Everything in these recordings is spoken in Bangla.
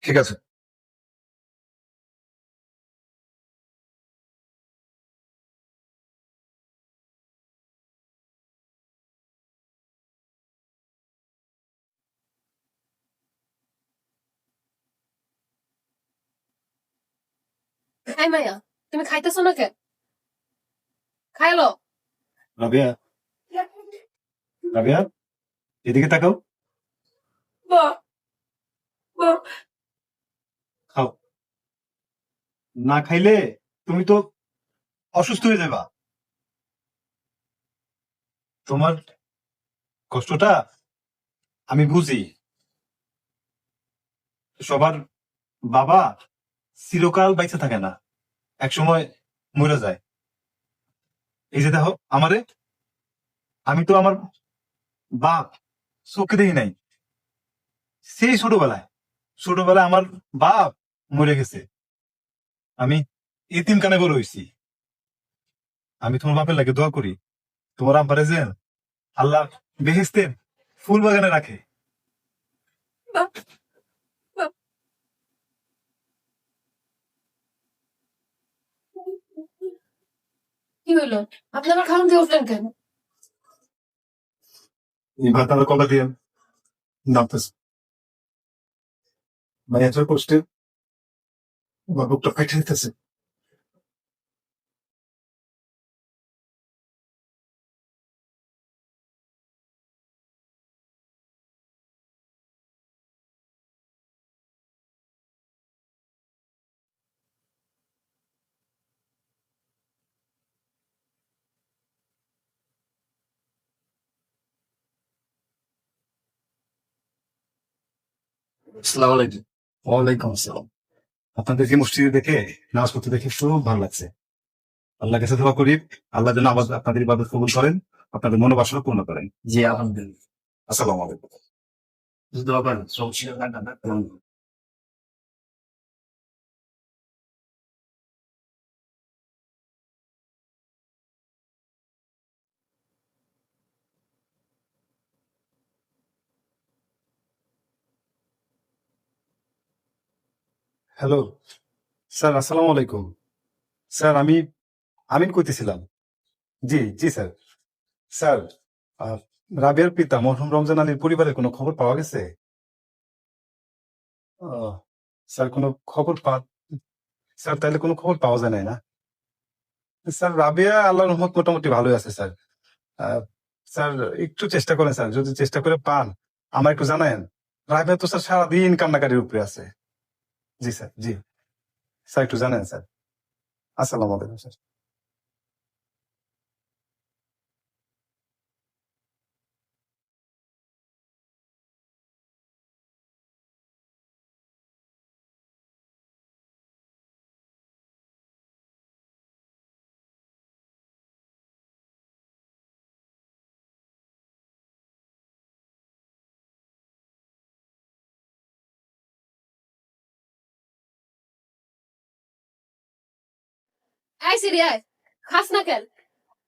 ঠিক আছে। এই মাইয়া, তুমি খাইতেছো না কে? খাইলো। রাবিয়া, রাবিয়া, এদিকে তাকাও। বাহ, বাহ। খাও। না খাইলে তুমি তো অসুস্থ হয়ে যাবা। তোমার কষ্টটা আমি বুঝি। সবার বাবা চিরকাল বাইচে থাকে না, এক সময় মরে যায়। এই যে দেখো আমারে, আমি তো আমার বাপ চোখে দেখি নাই। সেই ছোটবেলায় ছোটবেলায় আমার বাপ মরে গেছে, আমি এতিম কানে বড় হয়েছি। আমি তোমার বাপের লাগে দোয়া করি, তোমার আব্বারে যে আল্লাহ বেহেস্তের ফুল বাগানে রাখে। বাহ, বাহ। কি হইলো? আপনি আমার খাওয়ান দিয়ে উঠলেন কেন? এই ভাত আমার কলা দিয়ে নামতেছে, মানে এত কষ্টে আমার বুকটা ফাইটে দিতেছে। আসসালামু আলাইকুম। ওয়ালাইকুম আসসালাম। আপনাদেরকে মসজিদে দেখে, নামাজ পড়তে দেখে খুব ভালো লাগছে। আল্লাহ কাছে দোয়া করি, আল্লাহ যেন আপনাদের ইবাদত কবুল করেন, আপনাদের মনোবাসনা পূর্ণ করেন। জি আলহামদুলিল্লাহ। আসসালামু আলাইকুম। দোয়া করেন, সমস্যা না। হ্যালো স্যার, আসসালামু আলাইকুম। স্যার আমি আমিন কইতেছিলাম। জি জি স্যার। স্যার, আহ, রাবেয়ার পিতা মরহুম রমজান আলীর পরিবারের কোনো খবর পাওয়া গেছে? আহ, স্যার কোনো খবর স্যার তাইলে কোনো খবর পাওয়া যায় নাই না? স্যার রাবেয়া আল্লাহর রহমত মোটামুটি ভালোই আছে স্যার। আহ, স্যার একটু চেষ্টা করেন স্যার, যদি চেষ্টা করে পান আমার একটু জানায়েন। রাবেয়া তো স্যার সারাদিন কান্নাকাটির উপরে আছে। জি স্যার, জি স্যার একটু জানেন স্যার। আসসালামু আলাইকুম স্যার। এই সিরি আয়, খাস না কেন?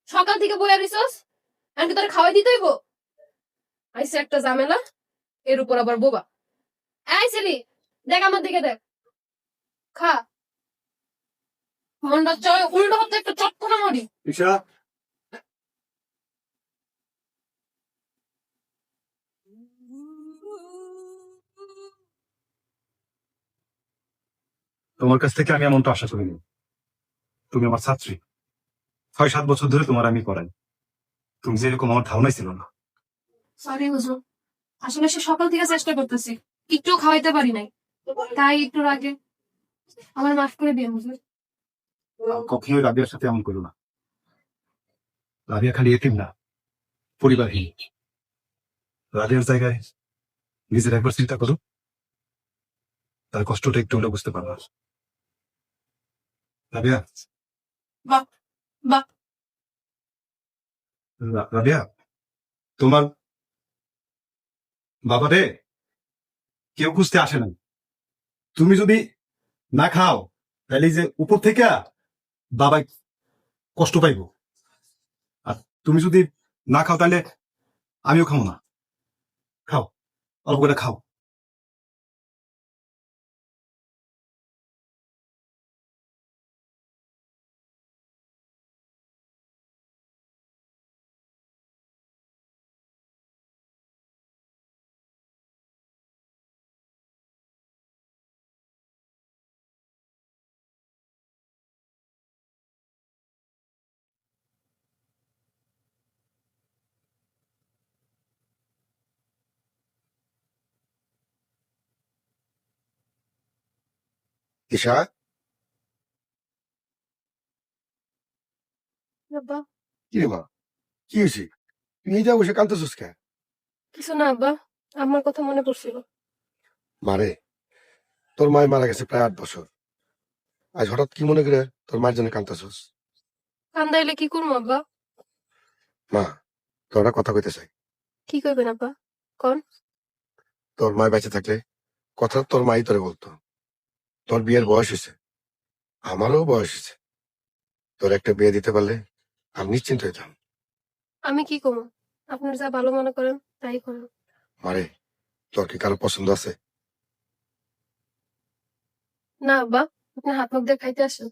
সকাল থেকে বইয়া রইছস, আমি তোরে খাওয়াই দিতে হইব? আইসে একটা ঝামেলা, এর উপর আবার বোবা। এই সিরি, দেখ আমার দিকে দেখ, খা। মনটা চয় উল্টো হতে একটা চটকনা মারি। ঈশা, তোমার কাছ থেকে আমি এমনটা আশা করিনি। তুমি আমার ছাত্রী, 6-7 বছর ধরে তোমার আমি পড়াই। তুমি যেরকম আমার ধারণাই ছিল না। সরি হুজুর, আসলে সে সকাল থেকে চেষ্টা করতেছি, একটু খাওয়াইতে পারি নাই, তাই একটু আগে আমার মাফ করে দিয়ে হুজুর। কখনোই রাবিয়ার সাথে এমন করো না। রাবিয়া খালি এতিম না, পরিবারহীন। রাবিয়ার জায়গায় নিজের একবার চিন্তা করো, তার কষ্টটা একটু হলেও বুঝতে পারবা। রাবিয়া, বাহ, বাহ। রাবিয়া, তোমার বাবারে কেউ খুঁজতে আসে না। তুমি যদি না খাও তাহলে এই যে উপর থেকে বাবা কষ্ট পাইব। আর তুমি যদি না খাও তাহলে আমিও খাবো না। খাও, অল্প করে খাও। তিশা, আব্বা কি রে মা, কি হয়েছে? তুই এই যা বসে কাঁদতেছিস কে? কিছু না আব্বা, আমার কথা মনে পড়ছিল। মারে, তোর মায় মারা গেছে প্রায় 8 বছর। আজ হঠাৎ কি মনে করে তোর মায়ের জন্য কাঁদতেছিস? কান্দাইলে কি করবো আব্বা? মা, তোর একটা কথা কইতে চাই। কি কইবেন আব্বা? কোন? তোর মায় বেঁচে থাকলে কথা তোর মাই তোরে বলতো। তোর বিয়ের বয়স হয়েছে, আমারও বয়স হয়েছে। তোর একটা বিয়ে দিতে পারলে আমি নিশ্চিন্ত হইতাম। আমি কি করবো? আপনার যা ভালো মনে করেন তাই করেন। মারে, তোর কি কারো পছন্দ আছে? না আব্বা, আপনি হাত মুখ দিয়ে খাইতে আসেন।